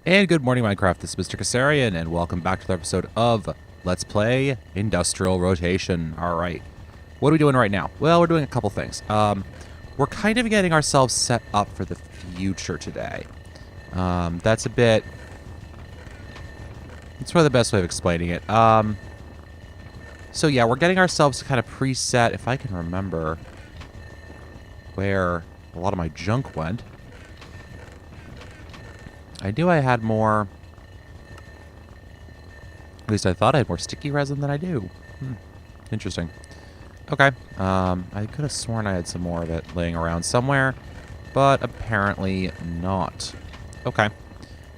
And good morning, Minecraft. This is Mr. Kassarian, and welcome back to the episode of Let's Play Industrial Rotation. All right. What are we doing right now? Well, we're doing a couple things. We're kind of getting ourselves set up for the future today. That's a bit... It's probably the best way of explaining it. So yeah, we're getting ourselves kind of preset, if I can remember where a lot of my junk went. I knew I had more... At least I thought I had more sticky resin than I do. Interesting. Okay. I could have sworn I had some more of it laying around somewhere, but apparently not. Okay.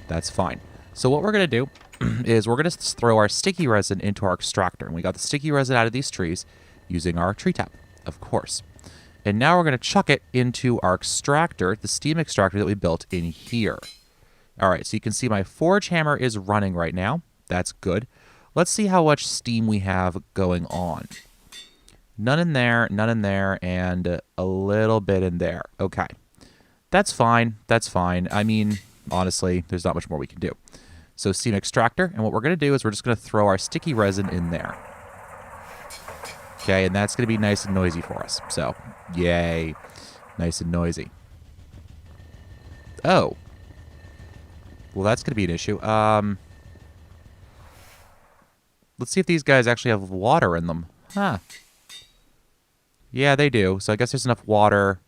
That's fine. So what we're going to do is we're going to throw our sticky resin into our extractor. And we got the sticky resin out of these trees using our tree tap, of course. And now we're going to chuck it into our extractor, the steam extractor that we built in here. All right, so you can see my forge hammer is running right now. That's good. Let's see how much steam we have going on. None in there, and a little bit in there. Okay. That's fine. That's fine. I mean, honestly, there's not much more we can do. So steam extractor, and what we're going to do is we're just going to throw our sticky resin in there. Okay, and that's going to be nice and noisy for us. So, yay. Nice and noisy. Oh. Well, that's going to be an issue. Let's see if these guys actually have water in them. Huh. Yeah, they do. So I guess there's enough water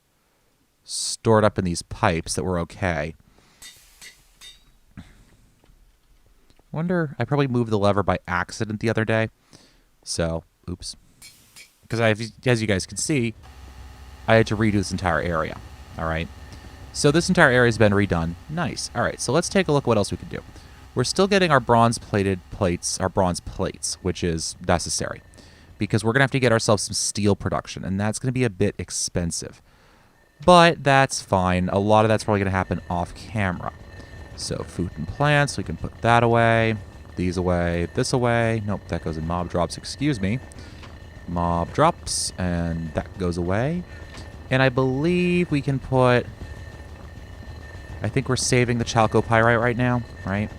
stored up in these pipes that we're okay. Wonder, I probably moved the lever by accident the other day. So, oops. Because as you guys can see, I had to redo this entire area. All right. So this entire area has been redone. Nice. All right, so let's take a look at what else we can do. We're still getting our bronze plates, which is necessary. Because we're going to have to get ourselves some steel production, and that's going to be a bit expensive. But that's fine. A lot of that's probably going to happen off camera. So food and plants, we can put that away. These away, this away. Nope, that goes in mob drops, excuse me. Mob drops, and that goes away. And I believe we can put... I think we're saving the chalcopyrite right now, right?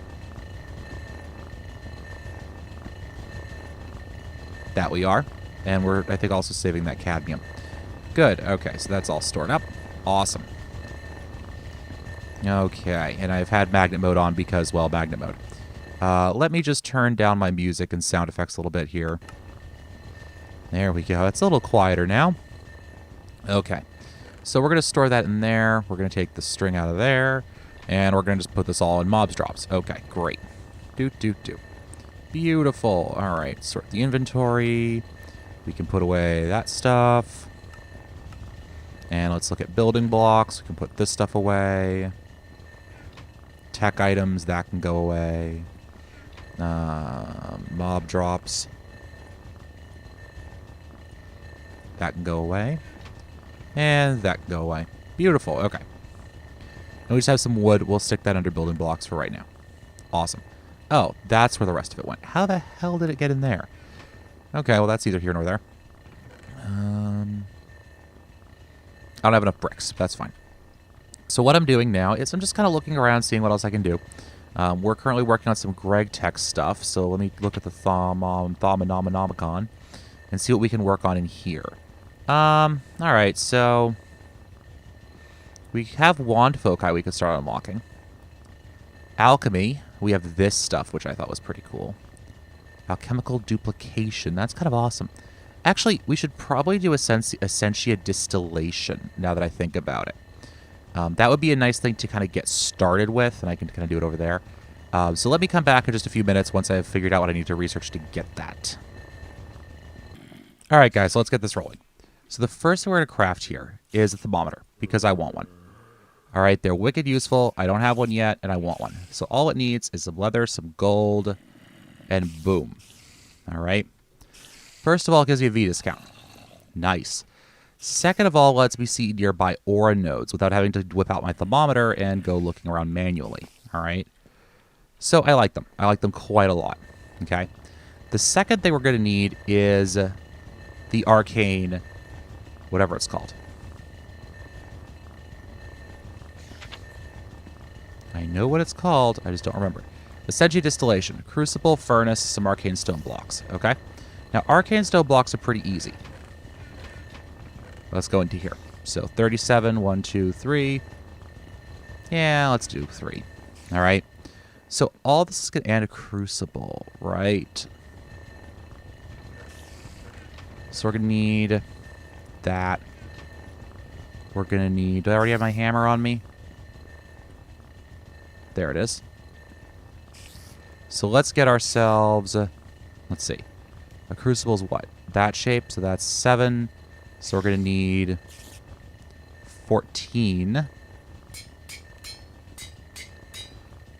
That we are. And we're, I think, also saving that cadmium. Good. Okay, so that's all stored up. Awesome. Okay, and I've had magnet mode on because, well, magnet mode. Let me just turn down my music and sound effects a little bit here. There we go. It's a little quieter now. Okay. So we're going to store that in there. We're going to take the string out of there. And we're going to just put this all in mobs drops. Okay, great. Beautiful. All right, sort the inventory. We can put away that stuff. And let's look at building blocks. We can put this stuff away. Tech items, that can go away. Mob drops. That can go away. And that can go away. Beautiful. Okay. And we just have some wood. We'll stick that under building blocks for right now. Awesome. Oh, that's where the rest of it went. How the hell did it get in there? Okay, well, that's either here nor there. I don't have enough bricks. That's fine. So what I'm doing now is I'm just kind of looking around, seeing what else I can do. We're currently working on some Greg Tech stuff. So let me look at the Thaumonomicon and see what we can work on in here. Alright, so we have wand foci we could start unlocking. Alchemy, we have this stuff, which I thought was pretty cool. Alchemical duplication, that's kind of awesome. Actually, we should probably do Essentia Distillation, now that I think about it. That would be a nice thing to kind of get started with, and I can kind of do it over there. So let me come back in just a few minutes once I've figured out what I need to research to get that. Alright guys, so let's get this rolling. So the first thing we're going to craft here is a thermometer, because I want one. All right, they're wicked useful. I don't have one yet, and I want one. So all it needs is some leather, some gold, and boom. All right. First of all, it gives me a V discount. Nice. Second of all, lets me see nearby aura nodes without having to whip out my thermometer and go looking around manually. All right. So I like them. I like them quite a lot. Okay. The second thing we're going to need is the arcane... whatever it's called. I know what it's called. I just don't remember. Essentia Distillation. Crucible, furnace, some arcane stone blocks. Okay? Now, arcane stone blocks are pretty easy. Let's go into here. So, 37, 1, 2, 3. Yeah, let's do 3. All right? So, all this is going to add a crucible, right? So, we're going to need that. We're going to need... Do I already have my hammer on me? There it is. So let's get ourselves... let's see. A crucible is what? That shape, so that's 7. So we're going to need 14.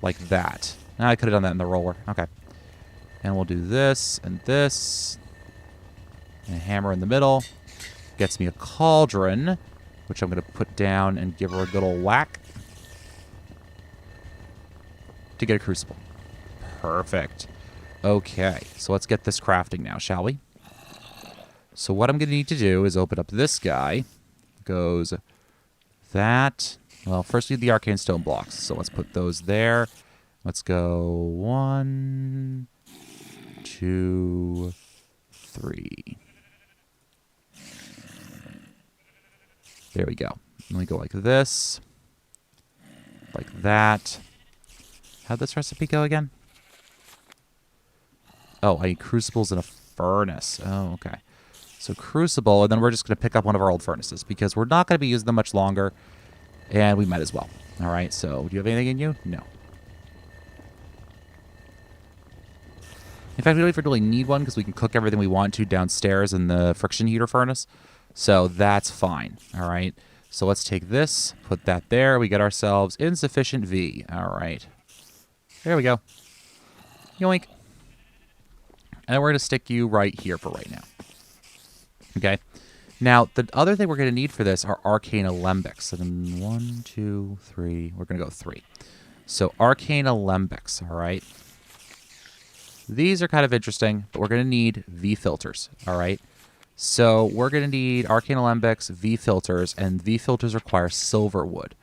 Like that. Now I could have done that in the roller. Okay. And we'll do this and this. And a hammer in the middle. Gets me a cauldron, which I'm going to put down and give her a good old whack. To get a crucible. Perfect. Okay, so let's get this crafting now, shall we? So what I'm going to need to do is open up this guy. Goes that. Well, first we need the arcane stone blocks. So let's put those there. Let's go 1, 2, 3. There we go. Let me go like this. Like that. How'd this recipe go again? Oh, I need crucibles and a furnace. Oh, okay. So crucible, and then we're just going to pick up one of our old furnaces because we're not going to be using them much longer, and we might as well. All right, so do you have anything in you? No. In fact, we don't even really need one because we can cook everything we want to downstairs in the friction heater furnace. So that's fine. All right. So let's take this, put that there. We get ourselves insufficient V. All right. There we go. Yoink. And we're going to stick you right here for right now. Okay. Now, the other thing we're going to need for this are arcane alembics. And 1, 2, 3. We're going to go 3. So arcane alembics. All right. These are kind of interesting, but we're going to need V filters. All right. So we're going to need arcane alembics, V filters, and V filters require silver wood.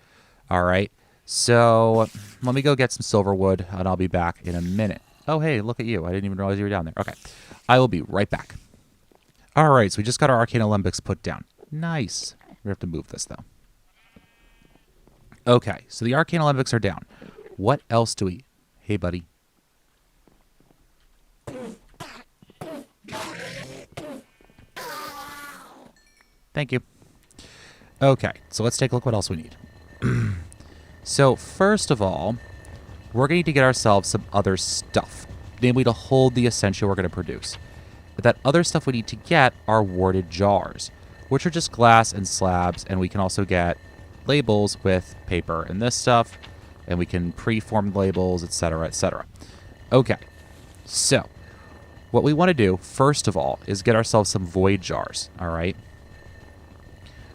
All right. So let me go get some silver wood, and I'll be back in a minute. Oh, hey, look at you. I didn't even realize you were down there. Okay. I will be right back. All right, so we just got our arcane alembics put down. Nice. We have to move this, though. Okay, so the arcane alembics are down. What else do we... Hey, buddy. Thank you. Okay, so let's take a look what else we need. So, first of all, we're going to need to get ourselves some other stuff, namely to hold the Essentia we're going to produce. But that other stuff we need to get are warded jars, which are just glass and slabs, and we can also get labels with paper and this stuff, and we can pre-form labels, etc., etc. Okay, so what we want to do, first of all, is get ourselves some void jars, all right?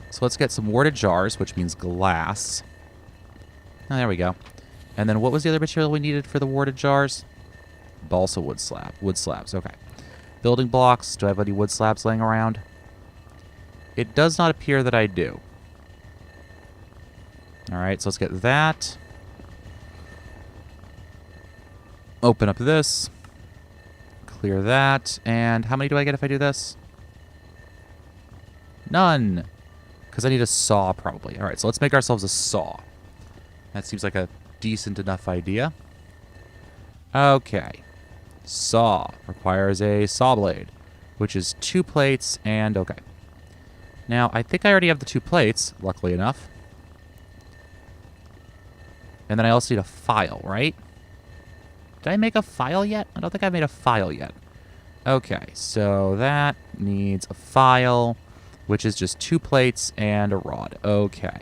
So let's get some warded jars, which means glass. Oh, there we go. And then what was the other material we needed for the warded jars? Balsa wood slab. Wood slabs, okay. Building blocks. Do I have any wood slabs laying around? It does not appear that I do. All right, so let's get that. Open up this. Clear that. And how many do I get if I do this? None. Because I need a saw, probably. All right, so let's make ourselves a saw. That seems like a decent enough idea. Okay. Saw requires a saw blade, which is 2 plates and okay. Now, I think I already have the 2 plates, luckily enough. And then I also need a file, right? Did I make a file yet? I don't think I made a file yet. Okay, so that needs a file, which is just 2 plates and a rod. Okay.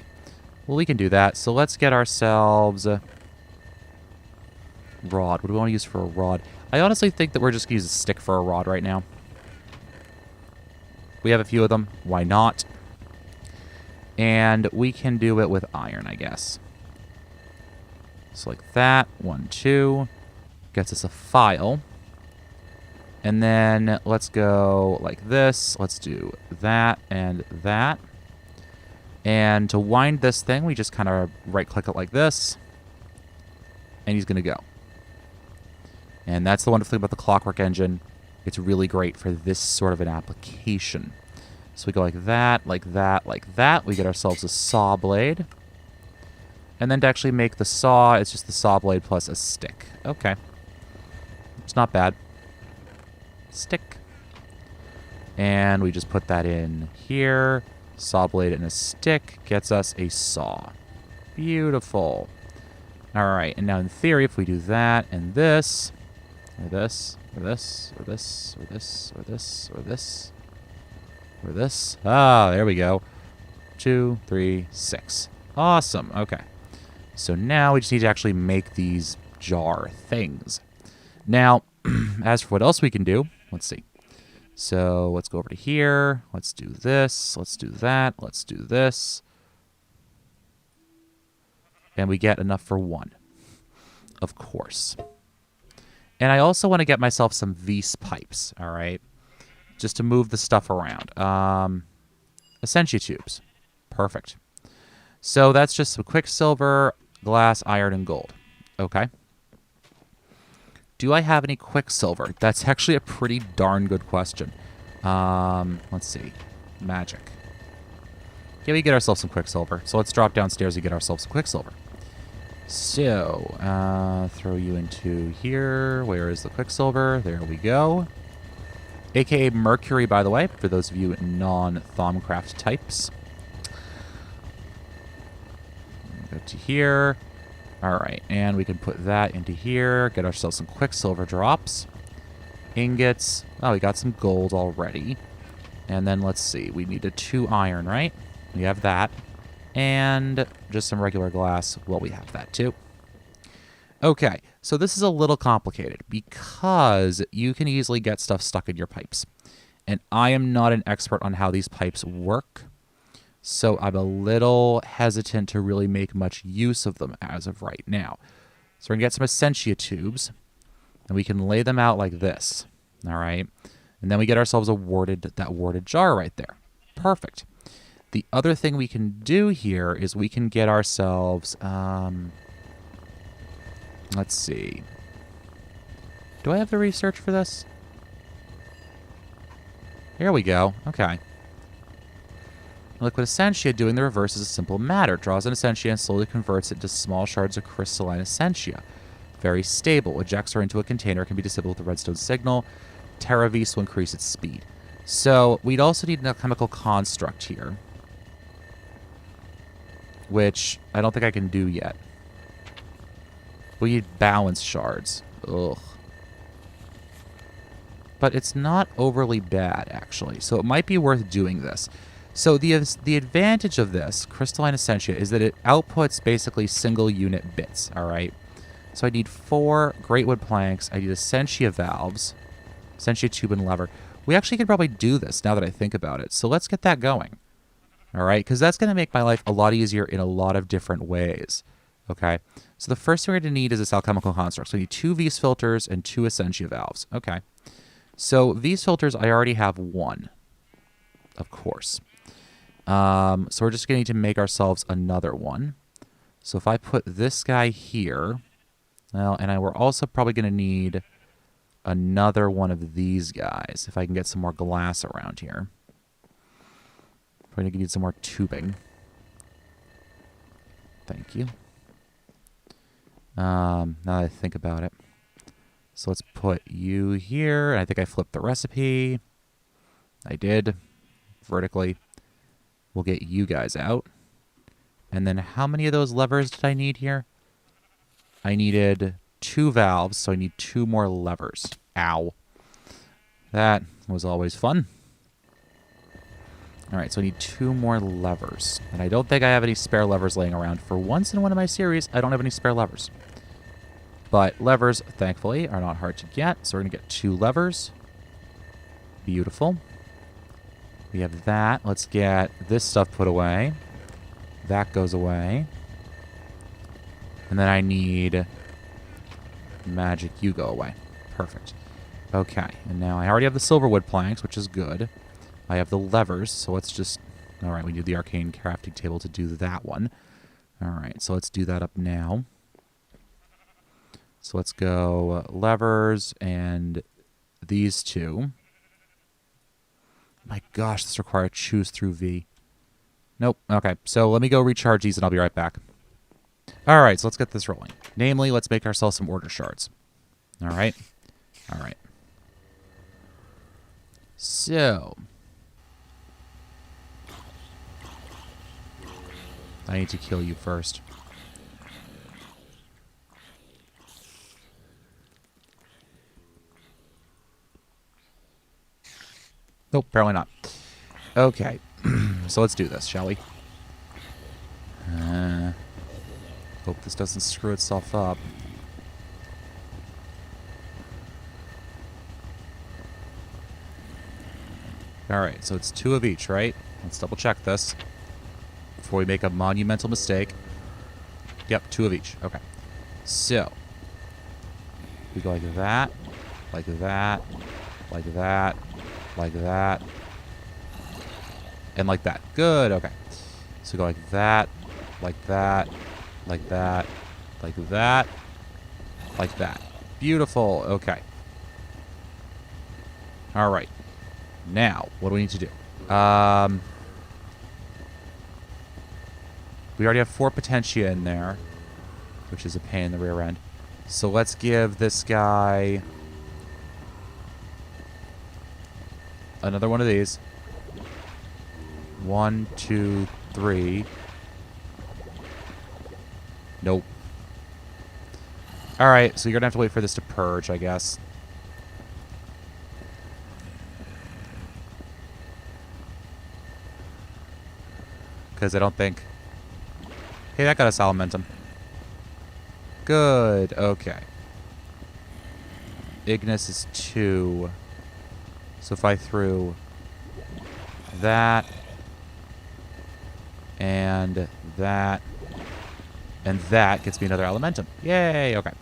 Well, we can do that. So let's get ourselves a rod. What do we want to use for a rod? I honestly think that we're just going to use a stick for a rod right now. We have a few of them. Why not? And we can do it with iron, I guess. So like that. 1, 2. Gets us a file. And then let's go like this. Let's do that and that. And to wind this thing, we just kind of right-click it like this. and he's going to go. And that's the wonderful thing about the clockwork engine. It's really great for this sort of an application. So we go like that, like that, like that. We get ourselves a saw blade. And then to actually make the saw, it's just the saw blade plus a stick. Okay. It's not bad. Stick. And we just put that in here. Saw blade and a stick gets us a saw. Beautiful. All right, and now in theory, if we do that and this, or this, or this, or this, or this, or this, or this, or this. Ah, there we go. 2, 3, 6. Awesome. Okay. So now we just need to actually make these jar things. Now, as for what else we can do, let's see. So let's go over to here. Let's do this. Let's do that. Let's do this. And we get enough for 1. Of course. And I also want to get myself some Vise pipes, all right? Just to move the stuff around. Essentia tubes. Perfect. So that's just some Quicksilver, glass, iron, and gold. Okay. Do I have any Quicksilver? That's actually a pretty darn good question. Let's see. Magic. Yeah, we get ourselves some Quicksilver. So let's drop downstairs and get ourselves some Quicksilver. So, throw you into here. Where is the Quicksilver? There we go. AKA Mercury, by the way, for those of you non-Thaumcraft types. Go to here. All right, and we can put that into here. Get ourselves some Quicksilver drops. Ingots. Oh, we got some gold already. And then let's see. We need a 2 iron, right? We have that. And just some regular glass. Well, we have that too. Okay, so this is a little complicated because you can easily get stuff stuck in your pipes. And I am not an expert on how these pipes work. So I'm a little hesitant to really make much use of them as of right now. So we're going to get some Essentia tubes, and we can lay them out like this. All right? And then we get ourselves that warded jar right there. Perfect. The other thing we can do here is we can get ourselves, let's see. Do I have the research for this? Here we go. Okay. Liquid Essentia doing the reverse is a simple matter. Draws an Essentia and slowly converts it into small shards of Crystalline Essentia. Very stable. Ejects her into a container. Can be disabled with a redstone signal. Terravis will increase its speed. So we'd also need a chemical construct here, which I don't think I can do yet. We need balance shards. Ugh. But it's not overly bad, actually. So it might be worth doing this. So the advantage of this, Crystalline Essentia, is that it outputs basically single unit bits, all right? So I need 4 greatwood planks. I need Essentia valves, Essentia tube and lever. We actually could probably do this now that I think about it. So let's get that going, all right? Because that's going to make my life a lot easier in a lot of different ways, okay? So the first thing we're going to need is this alchemical construct. So we need 2 Vise filters and 2 Essentia valves, okay? So Vise filters, I already have 1, of course. So we're just going to need to make ourselves another one. So if I put this guy here, well, and we're also probably going to need another one of these guys if I can get some more glass around here. Probably going to need some more tubing. Thank you. Now that I think about it. So let's put you here. I think I flipped the recipe. I did. Vertically. We'll get you guys out. And then how many of those levers did I need here? I needed 2 valves, so I need 2 more levers. Ow. That was always fun. All right, so I need 2 more levers. And I don't think I have any spare levers laying around. For once in one of my series, I don't have any spare levers. But levers, thankfully, are not hard to get. So we're going to get 2 levers. Beautiful. We have that. Let's get this stuff put away. That goes away. And then I need magic. You go away. Perfect. Okay. And now I already have the silverwood planks, which is good. I have the levers, so let's just... All right, we need the arcane crafting table to do that one. All right, so let's do that up now. So let's go levers and these two. My gosh, this requires choose through V. Nope. Okay, so let me go recharge these and I'll be right back. All right, so let's get this rolling. Namely, let's make ourselves some order shards. All right. All right. So I need to kill you first. Nope, apparently not. Okay. So let's do this, shall we? Hope this doesn't screw itself up. Alright, so it's 2 of each, right? Let's double check this before we make a monumental mistake. Yep, 2 of each. Okay. So, we go like that, like that, like that, like that, and like that. Good, okay. So go like that, like that, like that, like that, like that. Beautiful, okay. Alright. Now, what do we need to do? We already have 4 potentia in there, which is a pain in the rear end. So let's give this guy another one of these. 1, 2, 3. Nope. Alright, so you're going to have to wait for this to purge, I guess. Because I don't think... Hey, that got us elementum. Good, okay. Ignis is 2. So if I threw that, and that, and that gets me another elementum. Yay, okay.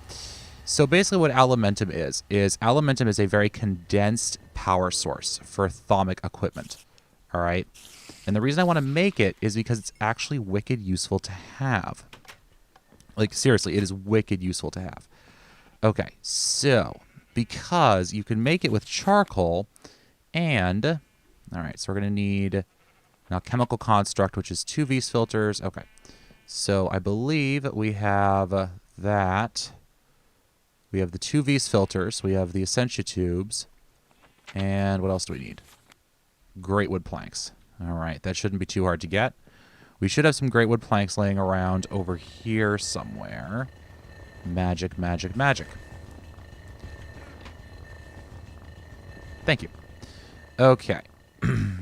So basically what elementum is elementum is a very condensed power source for thaumic equipment. All right? And the reason I want to make it is because it's actually wicked useful to have. Like, seriously, it is wicked useful to have. Okay, so because you can make it with charcoal and... All right, so we're going to need now chemical construct, which is 2 V's filters. Okay, so I believe we have that. We have the 2 V's filters. We have the Essentia tubes. And what else do we need? Great wood planks. All right, that shouldn't be too hard to get. We should have some great wood planks laying around over here somewhere. Magic, magic, magic. Thank you. Okay.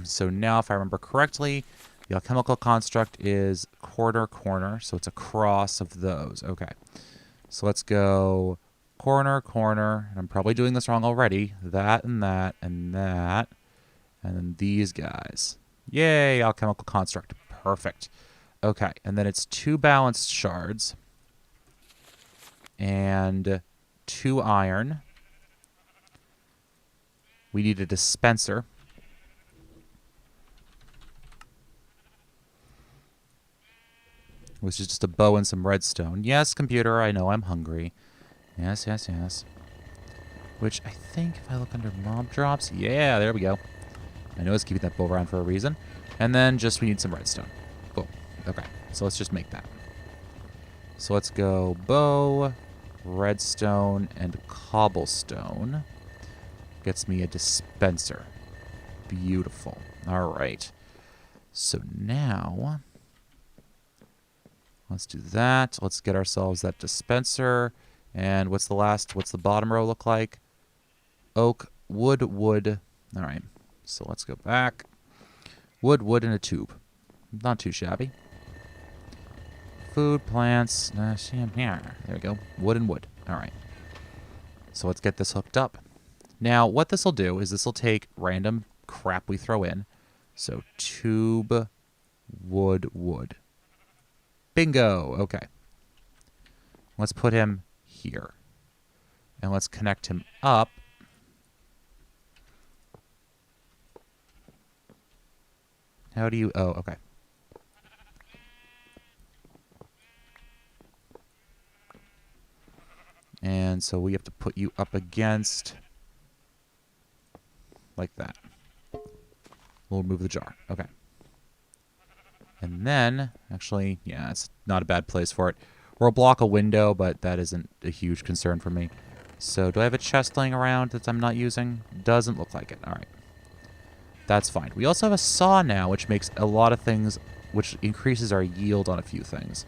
So now, if I remember correctly, the alchemical construct is quarter, corner. So it's a cross of those. Okay. So let's go corner, corner. And I'm probably doing this wrong already. That and that and that. And then these guys. Yay, alchemical construct. Perfect. Okay. And then it's 2 balanced shards. And 2 iron. We need a dispenser. Which is just a bow and some redstone. Yes, computer, I know I'm hungry. Yes, yes, yes. Which I think if I look under mob drops, yeah, there we go. I know it's keeping that bow around for a reason. And then just we need some redstone. Boom. Okay, so let's just make that. So let's go bow, redstone, and cobblestone. Gets me a dispenser. Beautiful. All right. So now... let's do that. Let's get ourselves that dispenser. And what's the bottom row look like? Oak, wood, wood. All right. So let's go back. Wood, wood, and a tube. Not too shabby. Food, plants. There we go. Wood and wood. All right. So let's get this hooked up. Now, what this will do is this will take random crap we throw in. So tube, wood, wood. Bingo. Okay. Let's put him here. And let's connect him up. How do you... oh, okay. And so we have to put you up against... like that. We'll remove the jar. Okay. And then, actually, yeah, it's not a bad place for it. We'll block a window, but that isn't a huge concern for me. So, do I have a chest laying around that I'm not using? Doesn't look like it. All right. That's fine. We also have a saw now, which makes a lot of things, which increases our yield on a few things.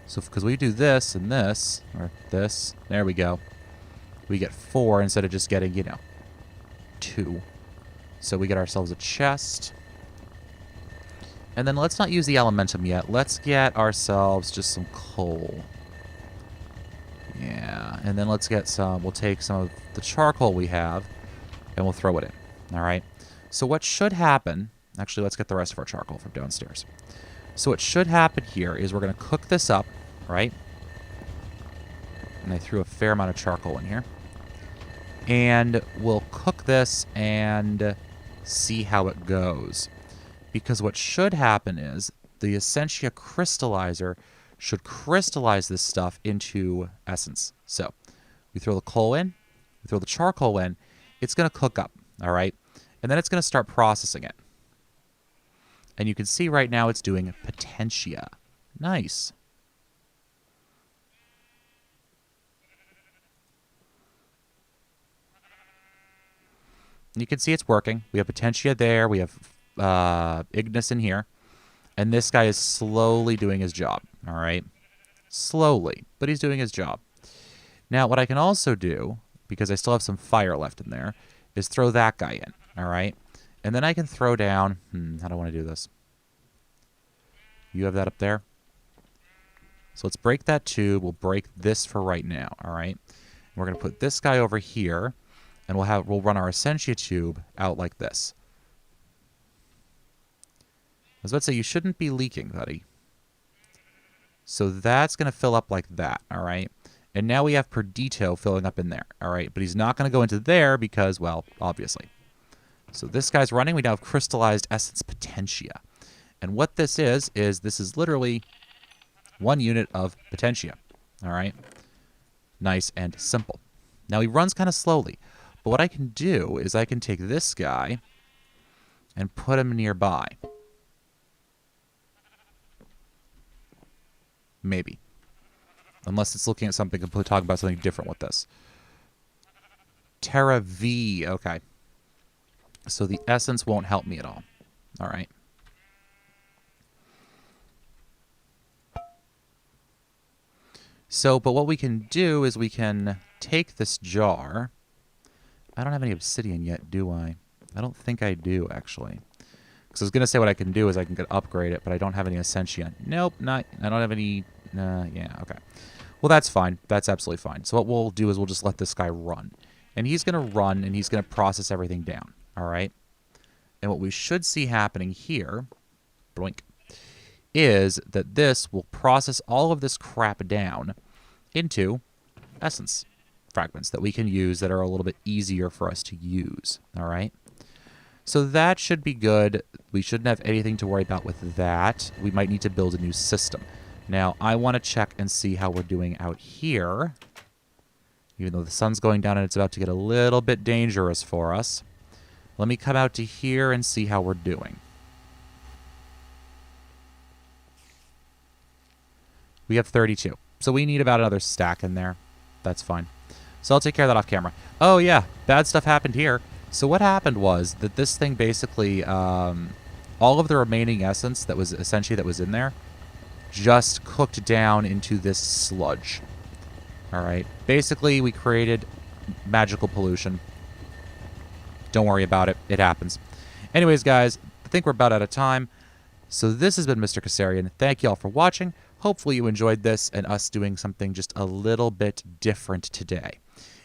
So, because we do this and this, or this, there we go. We get 4 instead of just getting, 2. So we get ourselves a chest. And then let's not use the elementum yet. Let's get ourselves just some coal. Yeah, and then let's get some, we'll take some of the charcoal we have, and we'll throw it in. All right? So what should happen, actually let's get the rest of our charcoal from downstairs. So what should happen here is we're going to cook this up, right? And I threw a fair amount of charcoal in here. And we'll cook this and see how it goes. Because what should happen is the Essentia Crystallizer should crystallize this stuff into essence. So we throw the coal in, we throw the charcoal in, it's going to cook up, all right? And then it's going to start processing it. And you can see right now it's doing Potentia. Nice. You can see it's working. We have Potentia there. We have Ignis in here. And this guy is slowly doing his job. All right? Slowly. But he's doing his job. Now, what I can also do, because I still have some fire left in there, is throw that guy in. All right? And then I can throw down... how do I want to do this? You have that up there? So let's break that tube. We'll break this for right now. All right? And we're going to put this guy over here. And we'll run our Essentia tube out like this. I was about to say, you shouldn't be leaking, buddy. So that's going to fill up like that, all right? And now we have Perdito filling up in there, all right? But he's not going to go into there because, well, obviously. So this guy's running. We now have Crystallized Essence Potentia. And what this is this is literally 1 unit of Potentia, all right? Nice and simple. Now he runs kind of slowly. But what I can do is I can take this guy and put him nearby. Maybe. Unless it's looking at something completely, talking about something different with this. Terra V. Okay. So the essence won't help me at all. All right. So, but what we can do is we can take this jar. I don't have any obsidian yet, do I? I don't think I do, actually. Because I was going to say what I can do is I can upgrade it, but I don't have any Essentia. Nope, not. I don't have any... yeah, okay. Well, that's fine. That's absolutely fine. So what we'll do is we'll just let this guy run. And he's going to run, and he's going to process everything down. All right? And what we should see happening here, blink, is that this will process all of this crap down into essence fragments that we can use that are a little bit easier for us to use. All right? So that should be good. We shouldn't have anything to worry about with that. We might need to build a new system. Now, I want to check and see how we're doing out here. Even though the sun's going down and it's about to get a little bit dangerous for us. Let me come out to here and see how we're doing. We have 32. So we need about another stack in there. That's fine. So I'll take care of that off camera. Oh, yeah. Bad stuff happened here. So what happened was that this thing basically, all of the remaining essence that was essentially that was in there just cooked down into this sludge. All right. Basically, we created magical pollution. Don't worry about it. It happens. Anyways, guys, I think we're about out of time. So this has been Mr. Kassarian. Thank you all for watching. Hopefully you enjoyed this and us doing something just a little bit different today.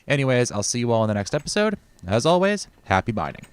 Anyways, I'll see you all in the next episode. As always, happy mining.